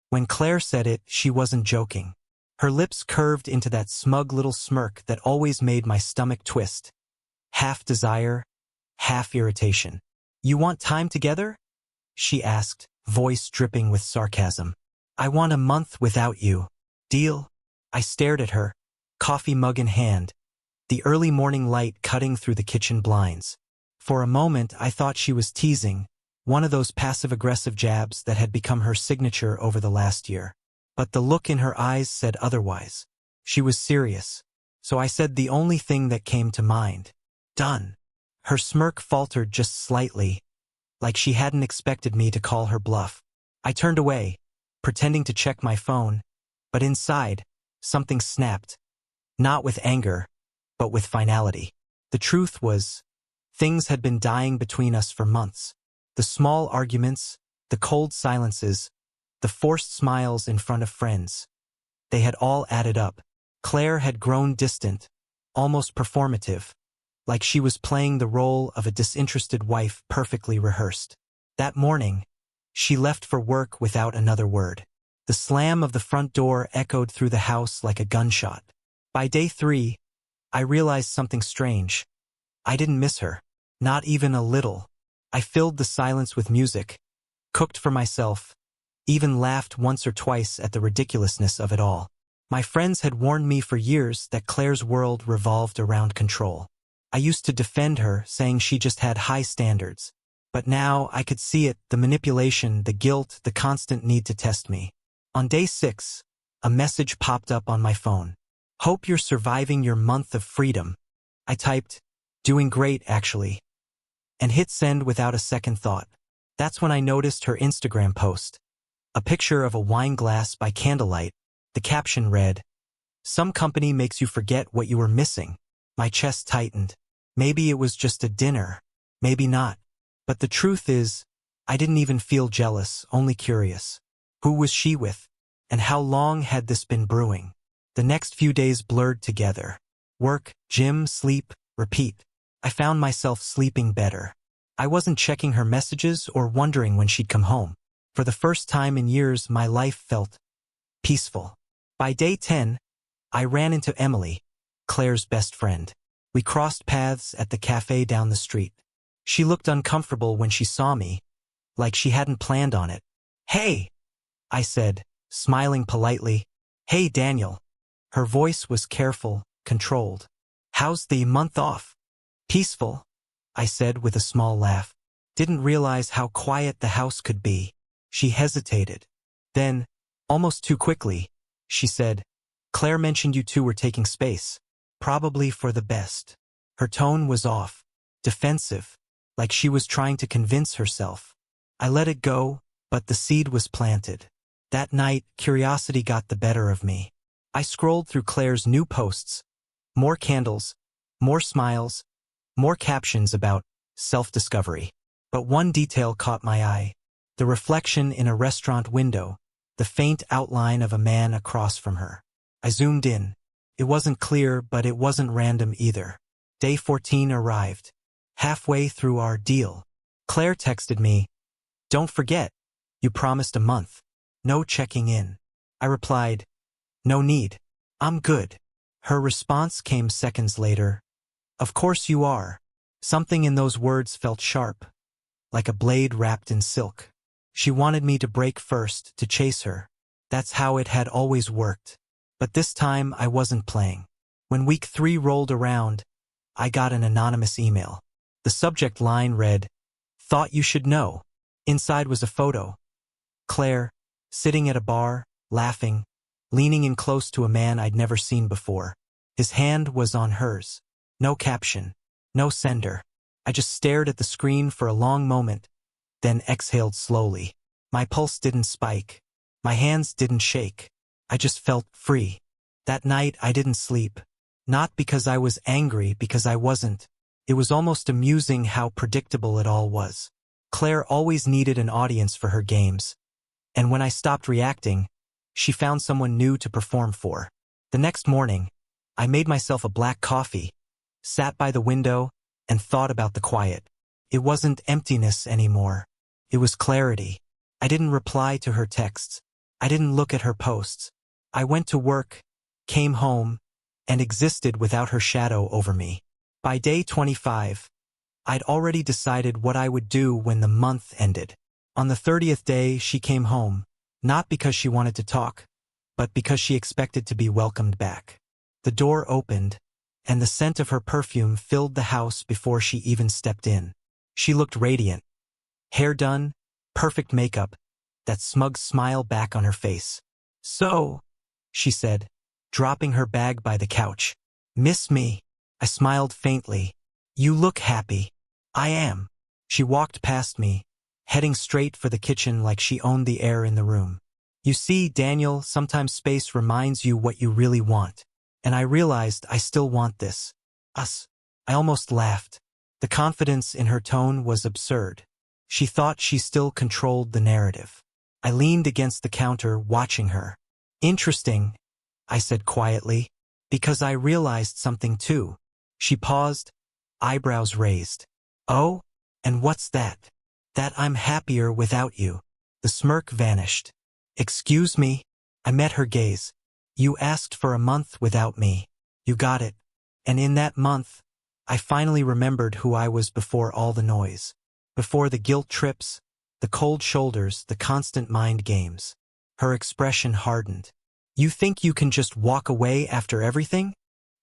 When Claire said it, she wasn't joking. Her lips curved into that smug little smirk that always made my stomach twist. Half desire, half irritation. "You want time together?" she asked, voice dripping with sarcasm. "I want a month without you. Deal?" I stared at her, coffee mug in hand, the early morning light cutting through the kitchen blinds. For a moment I thought she was teasing, one of those passive-aggressive jabs that had become her signature over the last year. But the look in her eyes said otherwise. She was serious. So I said the only thing that came to mind. "Done." Her smirk faltered just slightly, like she hadn't expected me to call her bluff. I turned away, pretending to check my phone, but inside, something snapped. Not with anger, but with finality. The truth was, things had been dying between us for months. The small arguments, the cold silences, the forced smiles in front of friends. They had all added up. Claire had grown distant, almost performative, like she was playing the role of a disinterested wife perfectly rehearsed. That morning, she left for work without another word. The slam of the front door echoed through the house like a gunshot. By day 3, I realized something strange. I didn't miss her. Not even a little. I filled the silence with music, cooked for myself, even laughed once or twice at the ridiculousness of it all. My friends had warned me for years that Claire's world revolved around control. I used to defend her, saying she just had high standards. But now I could see it, the manipulation, the guilt, the constant need to test me. On day 6, a message popped up on my phone. "Hope you're surviving your month of freedom." I typed, "Doing great, actually," and hit send without a second thought. That's when I noticed her Instagram post. A picture of a wine glass by candlelight. The caption read, "Some company makes you forget what you were missing." My chest tightened. Maybe it was just a dinner. Maybe not. But the truth is, I didn't even feel jealous, only curious. Who was she with? And how long had this been brewing? The next few days blurred together. Work, gym, sleep, repeat. I found myself sleeping better. I wasn't checking her messages or wondering when she'd come home. For the first time in years, my life felt peaceful. By day 10, I ran into Emily, Claire's best friend. We crossed paths at the cafe down the street. She looked uncomfortable when she saw me, like she hadn't planned on it. "Hey," I said, smiling politely. "Hey, Daniel." Her voice was careful, controlled. "How's the month off?" "Peaceful," I said with a small laugh. Didn't realize how quiet the house could be. She hesitated. Then, almost too quickly, she said, "Claire mentioned you two were taking space. Probably for the best." Her tone was off, defensive, like she was trying to convince herself. I let it go, but the seed was planted. That night, curiosity got the better of me. I scrolled through Claire's new posts. More candles, more smiles, more captions about self-discovery. But one detail caught my eye. The reflection in a restaurant window, the faint outline of a man across from her. I zoomed in. It wasn't clear, but it wasn't random either. Day 14 arrived. Halfway through our deal, Claire texted me, "Don't forget, you promised a month. No checking in." I replied, "No need. I'm good." Her response came seconds later. "Of course you are." Something in those words felt sharp, like a blade wrapped in silk. She wanted me to break first, to chase her. That's how it had always worked. But this time I wasn't playing. When week 3 rolled around, I got an anonymous email. The subject line read, "Thought you should know." Inside was a photo. Claire, sitting at a bar, laughing, leaning in close to a man I'd never seen before. His hand was on hers. No caption. No sender. I just stared at the screen for a long moment, then exhaled slowly. My pulse didn't spike. My hands didn't shake. I just felt free. That night I didn't sleep. Not because I was angry, because I wasn't. It was almost amusing how predictable it all was. Claire always needed an audience for her games. And when I stopped reacting, she found someone new to perform for. The next morning, I made myself a black coffee, sat by the window, and thought about the quiet. It wasn't emptiness anymore. It was clarity. I didn't reply to her texts. I didn't look at her posts. I went to work, came home, and existed without her shadow over me. By day 25, I'd already decided what I would do when the month ended. On the 30th day, she came home, not because she wanted to talk, but because she expected to be welcomed back. The door opened, and the scent of her perfume filled the house before she even stepped in. She looked radiant. Hair done, perfect makeup, that smug smile back on her face. "So," she said, dropping her bag by the couch. "Miss me?" I smiled faintly. "You look happy." "I am." She walked past me, heading straight for the kitchen like she owned the air in the room. "You see, Daniel, sometimes space reminds you what you really want. And I realized I still want this. Us." I almost laughed. The confidence in her tone was absurd. She thought she still controlled the narrative. I leaned against the counter, watching her. "Interesting," I said quietly, "because I realized something too." She paused, eyebrows raised. "Oh? And what's that?" "That I'm happier without you." The smirk vanished. "Excuse me?" I met her gaze. "You asked for a month without me. You got it. And in that month, I finally remembered who I was before all the noise. Before the guilt trips, the cold shoulders, the constant mind games." Her expression hardened. "You think you can just walk away after everything?"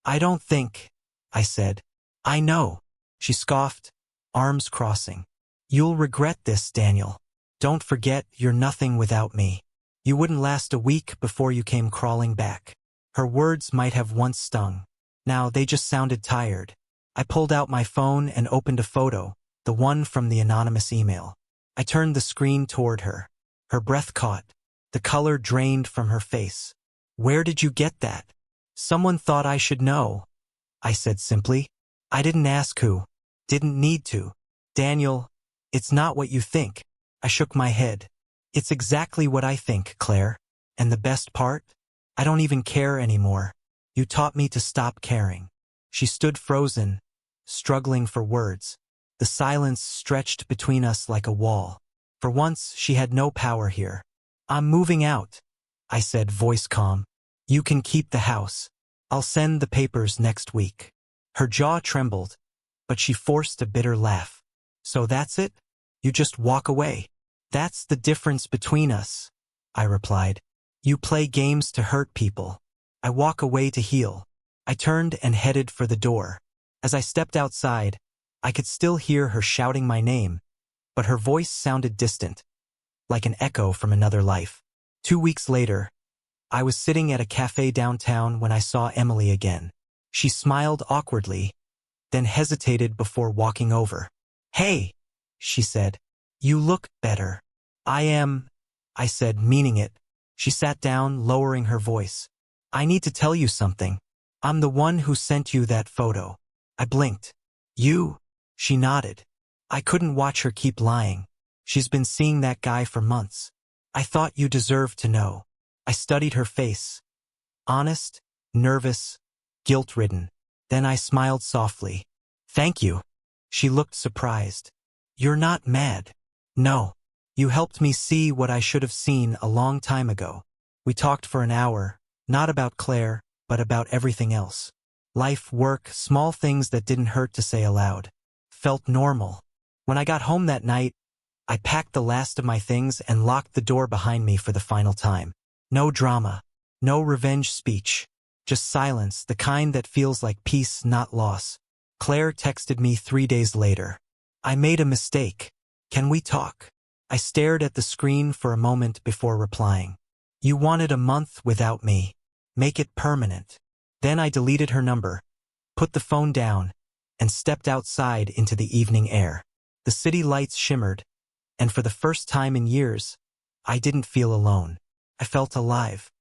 "I don't think," I said. "I know." She scoffed, arms crossing. "You'll regret this, Daniel. Don't forget you're nothing without me. You wouldn't last a week before you came crawling back." Her words might have once stung. Now they just sounded tired. I pulled out my phone and opened a photo, the one from the anonymous email. I turned the screen toward her. Her breath caught. The color drained from her face. "Where did you get that?" "Someone thought I should know," I said simply. "I didn't ask who. Didn't need to." "Daniel, it's not what you think." I shook my head. "It's exactly what I think, Claire. And the best part? I don't even care anymore. You taught me to stop caring." She stood frozen, struggling for words. The silence stretched between us like a wall. For once, she had no power here. "I'm moving out," I said, voice calm. "You can keep the house. I'll send the papers next week." Her jaw trembled, but she forced a bitter laugh. "So that's it? You just walk away?" "That's the difference between us," I replied. "You play games to hurt people. I walk away to heal." I turned and headed for the door. As I stepped outside, I could still hear her shouting my name, but her voice sounded distant, like an echo from another life. 2 weeks later, I was sitting at a cafe downtown when I saw Emily again. She smiled awkwardly, then hesitated before walking over. "Hey," she said. "You look better." "I am," I said, meaning it. She sat down, lowering her voice. "I need to tell you something. I'm the one who sent you that photo." I blinked. "You?" She nodded. I couldn't watch her keep lying. "She's been seeing that guy for months. I thought you deserved to know." I studied her face. Honest, nervous, guilt-ridden. Then I smiled softly. "Thank you." She looked surprised. "You're not mad?" "No. You helped me see what I should have seen a long time ago." We talked for an hour, not about Claire, but about everything else. Life, work, small things that didn't hurt to say aloud. Felt normal. When I got home that night, I packed the last of my things and locked the door behind me for the final time. No drama. No revenge speech. Just silence, the kind that feels like peace, not loss. Claire texted me 3 days later. "I made a mistake. Can we talk?" I stared at the screen for a moment before replying. "You wanted a month without me. Make it permanent." Then I deleted her number, put the phone down, and stepped outside into the evening air. The city lights shimmered, and for the first time in years, I didn't feel alone. I felt alive.